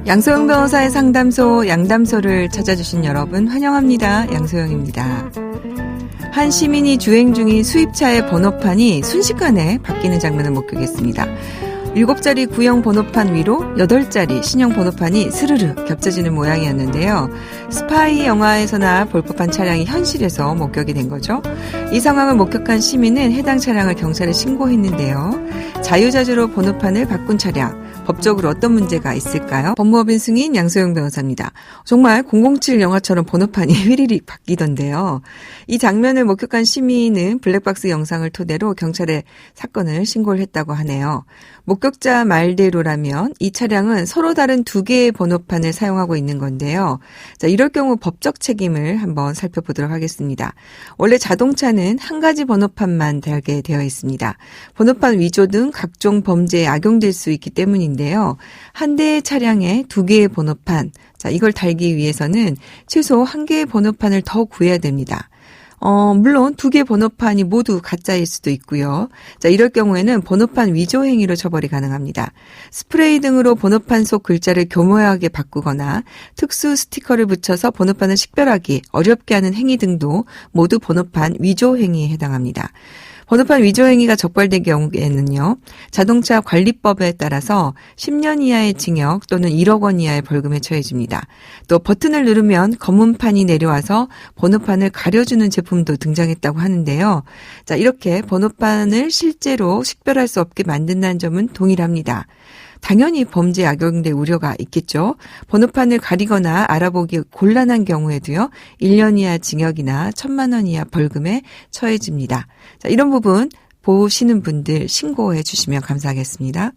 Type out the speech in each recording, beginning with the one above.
양소영 변호사의 상담소 양담소를 찾아주신 여러분 환영합니다. 양소영입니다. 한 시민이 주행 중인 수입차의 번호판이 순식간에 바뀌는 장면을 목격했습니다. 7자리 구형 번호판 위로 8자리 신형 번호판이 스르르 겹쳐지는 모양이었는데요. 스파이 영화에서나 볼 법한 차량이 현실에서 목격이 된 거죠. 이 상황을 목격한 시민은 해당 차량을 경찰에 신고했는데요. 자유자재로 번호판을 바꾼 차량, 법적으로 어떤 문제가 있을까요? 법무법인 승인 양소영 변호사입니다. 정말 007 영화처럼 번호판이 휘리릭 바뀌던데요. 이 장면을 목격한 시민은 블랙박스 영상을 토대로 경찰에 사건을 신고를 했다고 하네요. 목격자 말대로라면 이 차량은 서로 다른 2개의 번호판을 사용하고 있는 건데요. 자, 이럴 경우 법적 책임을 한번 살펴보도록 하겠습니다. 원래 자동차는 한 가지 번호판만 달게 되어 있습니다. 번호판 위조 등 각종 범죄에 악용될 수 있기 때문인데요. 한 대의 차량에 2개의 번호판, 자, 이걸 달기 위해서는 최소 1개의 번호판을 더 구해야 됩니다. 물론 2개 번호판이 모두 가짜일 수도 있고요. 자, 이럴 경우에는 번호판 위조 행위로 처벌이 가능합니다. 스프레이 등으로 번호판 속 글자를 교묘하게 바꾸거나 특수 스티커를 붙여서 번호판을 식별하기 어렵게 하는 행위 등도 모두 번호판 위조 행위에 해당합니다. 번호판 위조 행위가 적발된 경우에는요, 자동차 관리법에 따라서 10년 이하의 징역 또는 1억 원 이하의 벌금에 처해집니다. 또 버튼을 누르면 검은판이 내려와서 번호판을 가려주는 제품도 등장했다고 하는데요. 자, 이렇게 번호판을 실제로 식별할 수 없게 만든다는 점은 동일합니다. 당연히 범죄에 악용될 우려가 있겠죠. 번호판을 가리거나 알아보기 곤란한 경우에도요, 1년 이하 징역이나 1,000만 원 이하 벌금에 처해집니다. 자, 이런 부분 보시는 분들 신고해 주시면 감사하겠습니다.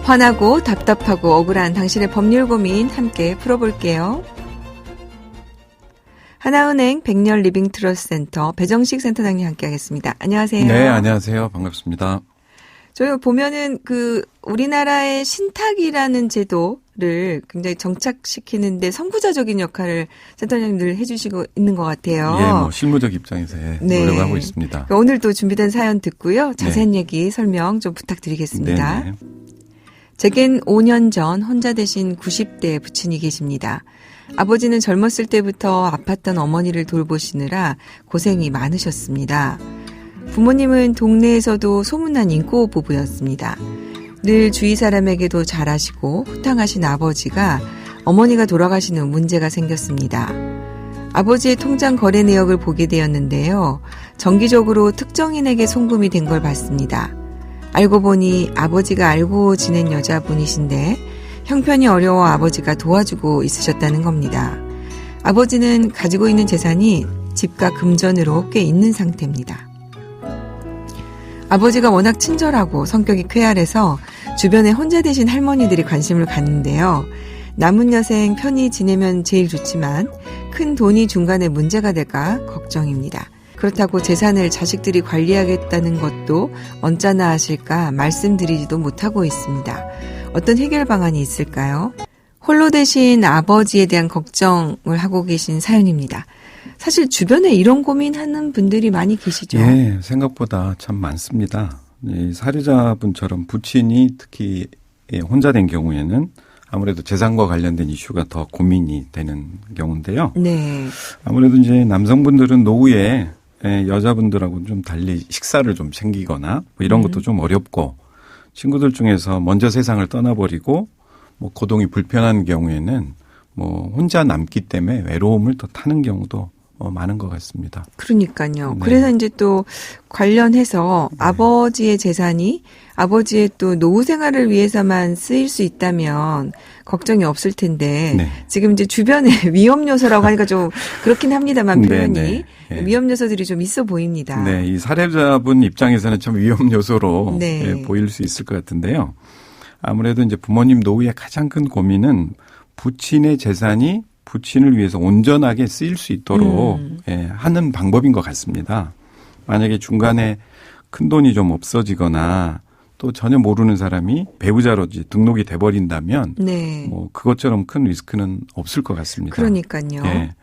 화나고 답답하고 억울한 당신의 법률 고민 함께 풀어볼게요. 하나은행 백년 리빙트러스트센터 배정식 센터장님 함께 하겠습니다. 안녕하세요. 네, 안녕하세요. 반갑습니다. 저희 보면은 우리나라의 신탁이라는 제도를 굉장히 정착시키는데 선구자적인 역할을 센터장님들 해주시고 있는 것 같아요. 예, 실무적 입장에서 노력하고 있습니다. 오늘 또 준비된 사연 듣고요. 자세한 얘기 설명 좀 부탁드리겠습니다. 네. 제겐 5년 전 혼자 되신 90대 부친이 계십니다. 아버지는 젊었을 때부터 아팠던 어머니를 돌보시느라 고생이 많으셨습니다. 부모님은 동네에서도 소문난 인고 부부였습니다. 늘 주위 사람에게도 잘하시고 호탕하신 아버지가 어머니가 돌아가신 후 문제가 생겼습니다. 아버지의 통장 거래 내역을 보게 되었는데요. 정기적으로 특정인에게 송금이 된 걸 봤습니다. 알고 보니 아버지가 알고 지낸 여자분이신데 형편이 어려워 아버지가 도와주고 있으셨다는 겁니다. 아버지는 가지고 있는 재산이 집과 금전으로 꽤 있는 상태입니다. 아버지가 워낙 친절하고 성격이 쾌활해서 주변에 혼자 되신 할머니들이 관심을 갖는데요. 남은 여생 편히 지내면 제일 좋지만 큰 돈이 중간에 문제가 될까 걱정입니다. 그렇다고 재산을 자식들이 관리하겠다는 것도 언짢아 하실까 말씀드리지도 못하고 있습니다. 어떤 해결 방안이 있을까요? 홀로 되신 아버지에 대한 걱정을 하고 계신 사연입니다. 사실 주변에 이런 고민하는 분들이 많이 계시죠? 예, 생각보다 참 많습니다. 이 사례자분처럼 부친이 특히 혼자 된 경우에는 아무래도 재산과 관련된 이슈가 더 고민이 되는 경우인데요. 네. 아무래도 이제 남성분들은 노후에 여자분들하고는 좀 달리 식사를 좀 챙기거나 뭐 이런 것도 좀 어렵고 친구들 중에서 먼저 세상을 떠나버리고 뭐 거동이 불편한 경우에는 뭐 혼자 남기 때문에 외로움을 더 타는 경우도 많은 것 같습니다. 그러니까요. 네. 그래서 이제 또 관련해서 네. 아버지의 재산이 아버지의 또 노후 생활을 위해서만 쓰일 수 있다면 걱정이 없을 텐데 네. 지금 이제 주변에 위험 요소라고 하니까 좀 그렇긴 합니다만 표현이 네, 네. 위험 요소들이 좀 있어 보입니다. 네, 이 사례자분 입장에서는 참 위험 요소로 네. 보일 수 있을 것 같은데요. 아무래도 이제 부모님 노후의 가장 큰 고민은 부친의 재산이 부친을 위해서 온전하게 쓰일 수 있도록 하는 방법인 것 같습니다. 만약에 중간에 큰 돈이 좀 없어지거나 또 전혀 모르는 사람이 배우자로 등록이 돼버린다면 네. 뭐 그것처럼 큰 리스크는 없을 것 같습니다. 그러니까요. 예.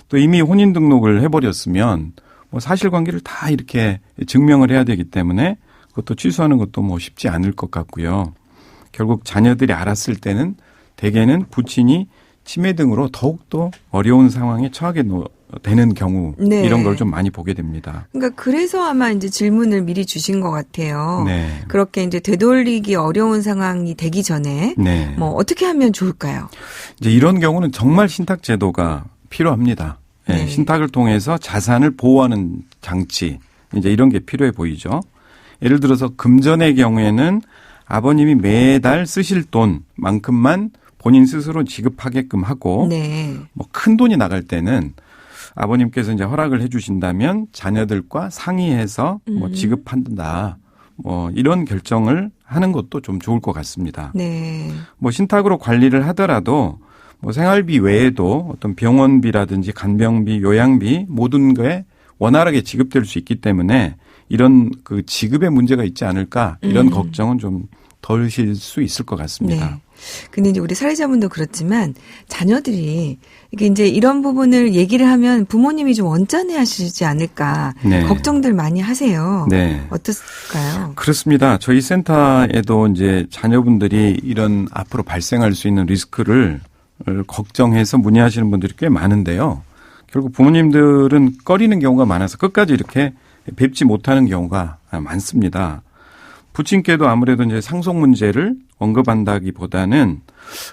또 이미 혼인 등록을 해버렸으면 뭐 사실관계를 다 이렇게 증명을 해야 되기 때문에 그것도 취소하는 것도 뭐 쉽지 않을 것 같고요. 결국 자녀들이 알았을 때는 대개는 부친이 치매 등으로 더욱더 어려운 상황에 처하게 되는 경우 네. 이런 걸 좀 많이 보게 됩니다. 그러니까 그래서 아마 이제 질문을 미리 주신 것 같아요. 네. 그렇게 이제 되돌리기 어려운 상황이 되기 전에 네. 뭐 어떻게 하면 좋을까요? 이제 이런 경우는 정말 신탁 제도가 필요합니다. 네. 네. 신탁을 통해서 자산을 보호하는 장치 이제 이런 게 필요해 보이죠. 예를 들어서 금전의 경우에는 아버님이 매달 쓰실 돈만큼만 본인 스스로 지급하게끔 하고 네. 뭐 큰 돈이 나갈 때는 아버님께서 이제 허락을 해 주신다면 자녀들과 상의해서 뭐 지급한다. 뭐 이런 결정을 하는 것도 좀 좋을 것 같습니다. 네. 뭐 신탁으로 관리를 하더라도 뭐 생활비 외에도 어떤 병원비라든지 간병비, 요양비 모든 거에 원활하게 지급될 수 있기 때문에 이런 그 지급에 문제가 있지 않을까 이런 걱정은 좀 덜실 수 있을 것 같습니다. 네. 근데 이제 우리 사회자분도 그렇지만 자녀들이 이게 이제 이런 부분을 얘기를 하면 부모님이 좀 언짢아 하시지 않을까 네. 걱정들 많이 하세요. 네. 어떨까요? 그렇습니다. 저희 센터에도 이제 자녀분들이 이런 앞으로 발생할 수 있는 리스크를 걱정해서 문의하시는 분들이 꽤 많은데요. 결국 부모님들은 꺼리는 경우가 많아서 끝까지 이렇게 뵙지 못하는 경우가 많습니다. 부친께도 아무래도 이제 상속 문제를 언급한다기보다는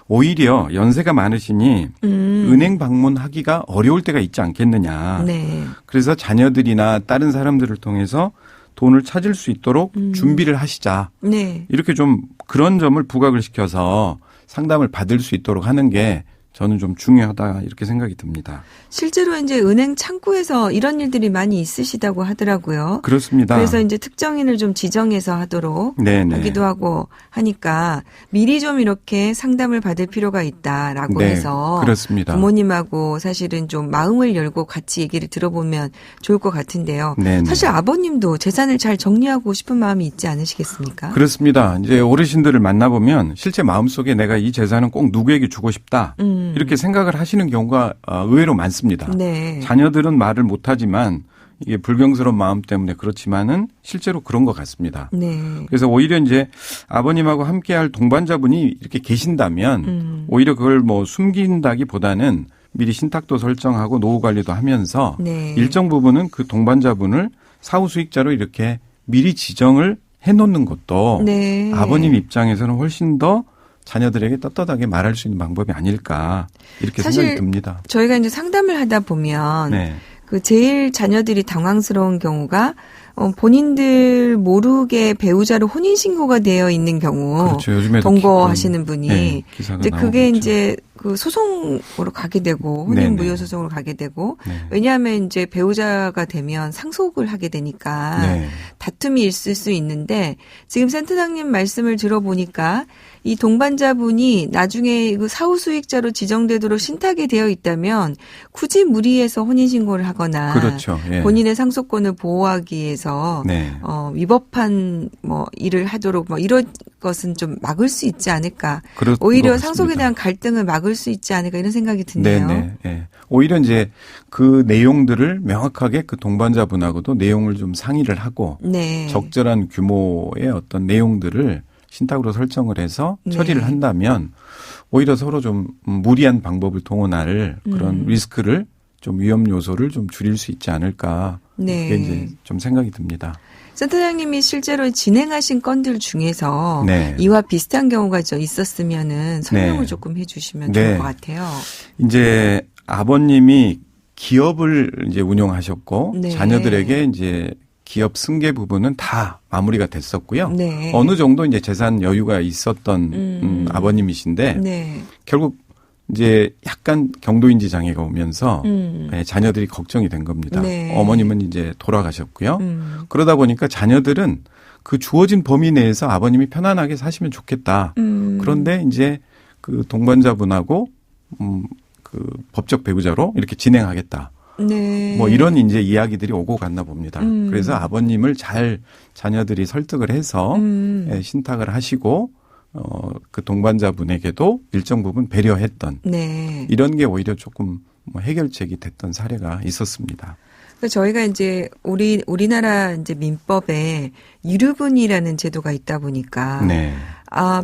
오히려 연세가 많으시니 은행 방문하기가 어려울 때가 있지 않겠느냐. 네. 그래서 자녀들이나 다른 사람들을 통해서 돈을 찾을 수 있도록 준비를 하시자. 네. 이렇게 좀 그런 점을 부각을 시켜서 상담을 받을 수 있도록 하는 게 저는 좀 중요하다 이렇게 생각이 듭니다. 실제로 이제 은행 창구에서 이런 일들이 많이 있으시다고 하더라고요. 그렇습니다. 그래서 이제 특정인을 좀 지정해서 하도록 네네. 하기도 하고 하니까 미리 좀 이렇게 상담을 받을 필요가 있다라고 네, 해서 그렇습니다. 부모님하고 사실은 좀 마음을 열고 같이 얘기를 들어보면 좋을 것 같은데요. 네네. 사실 아버님도 재산을 잘 정리하고 싶은 마음이 있지 않으시겠습니까? 그렇습니다. 이제 어르신들을 만나보면 실제 마음속에 내가 이 재산은 꼭 누구에게 주고 싶다. 이렇게 생각을 하시는 경우가 의외로 많습니다. 네. 자녀들은 말을 못하지만 이게 불경스러운 마음 때문에 그렇지만은 실제로 그런 것 같습니다. 네. 그래서 오히려 이제 아버님하고 함께할 동반자분이 이렇게 계신다면 오히려 그걸 뭐 숨긴다기보다는 미리 신탁도 설정하고 노후 관리도 하면서 네. 일정 부분은 그 동반자분을 사후 수익자로 이렇게 미리 지정을 해놓는 것도 네. 아버님 입장에서는 훨씬 더 자녀들에게 떳떳하게 말할 수 있는 방법이 아닐까 이렇게 사실 생각이 듭니다. 저희가 이제 상담을 하다 보면 네. 그 제일 자녀들이 당황스러운 경우가 본인들 모르게 배우자로 혼인신고가 되어 있는 경우 그렇죠. 요즘에도 동거하시는 분이 네, 기사가 근데 그게 나오고 이제 그 소송으로 가게 되고 네네. 혼인 무효 소송으로 가게 되고 네. 왜냐하면 이제 배우자가 되면 상속을 하게 되니까 네. 다툼이 있을 수 있는데 지금 센터장님 말씀을 들어보니까 이 동반자분이 나중에 그 사후 수익자로 지정되도록 신탁이 되어 있다면 굳이 무리해서 혼인신고를 하거나 그렇죠. 예. 본인의 상속권을 보호하기 위해서 네. 위법한 뭐 일을 하도록 뭐 이런 것은 좀 막을 수 있지 않을까. 그럴 오히려 것 상속에 같습니다. 대한 갈등을 막을 수 있지 않을까 이런 생각이 드네요. 네네. 예. 오히려 이제 그 내용들을 명확하게 그 동반자분하고도 내용을 좀 상의를 하고 네. 적절한 규모의 어떤 내용들을 신탁으로 설정을 해서 네. 처리를 한다면 오히려 서로 좀 무리한 방법을 동원할 그런 리스크를 좀 위험 요소를 좀 줄일 수 있지 않을까. 네. 그게 이제 좀 생각이 듭니다. 센터장님이 실제로 진행하신 건들 중에서 네. 이와 비슷한 경우가 있었으면은 설명을 네. 조금 해주시면 네. 좋을 것 같아요. 이제 아버님이 기업을 이제 운영하셨고 네. 자녀들에게 이제 기업 승계 부분은 다 마무리가 됐었고요. 네. 어느 정도 이제 재산 여유가 있었던 아버님이신데 네. 결국 이제 약간 경도인지 장애가 오면서 음. 네, 자녀들이 걱정이 된 겁니다. 네. 어머님은 이제 돌아가셨고요. 그러다 보니까 자녀들은 그 주어진 범위 내에서 아버님이 편안하게 사시면 좋겠다. 그런데 이제 그 동반자분하고 그 법적 배우자로 이렇게 진행하겠다. 네. 뭐 이런 이제 이야기들이 오고 갔나 봅니다. 그래서 아버님을 잘 자녀들이 설득을 해서 예, 신탁을 하시고 그 동반자분에게도 일정 부분 배려했던 네. 이런 게 오히려 조금 뭐 해결책이 됐던 사례가 있었습니다. 그래서 저희가 이제 우리나라 이제 민법에 유류분이라는 제도가 있다 보니까 네.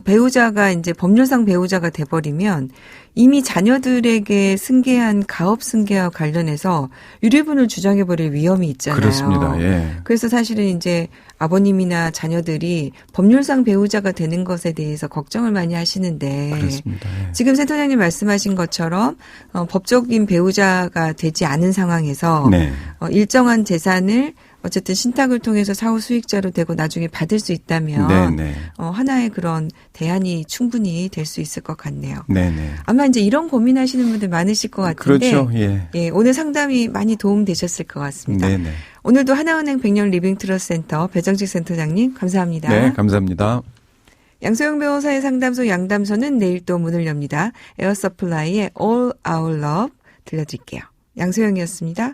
배우자가 이제 법률상 배우자가 돼버리면 이미 자녀들에게 승계한 가업 승계와 관련해서 유류분을 주장해버릴 위험이 있잖아요. 그렇습니다. 예. 그래서 사실은 이제 아버님이나 자녀들이 법률상 배우자가 되는 것에 대해서 걱정을 많이 하시는데 그렇습니다. 예. 지금 센터장님 말씀하신 것처럼 법적인 배우자가 되지 않은 상황에서 네. 일정한 재산을 어쨌든 신탁을 통해서 사후 수익자로 되고 나중에 받을 수 있다면 네네. 하나의 그런 대안이 충분히 될 수 있을 것 같네요. 네네. 아마 이제 이런 고민하시는 분들 많으실 것 같은데 그렇죠. 예. 예, 오늘 상담이 많이 도움되셨을 것 같습니다. 네네. 오늘도 하나은행 백년 리빙트러스트 센터 배정직 센터장님 감사합니다. 네, 감사합니다. 양소영 변호사의 상담소 양담소는 내일 또 문을 엽니다. 에어서플라이의 All Our Love 들려드릴게요. 양소영이었습니다.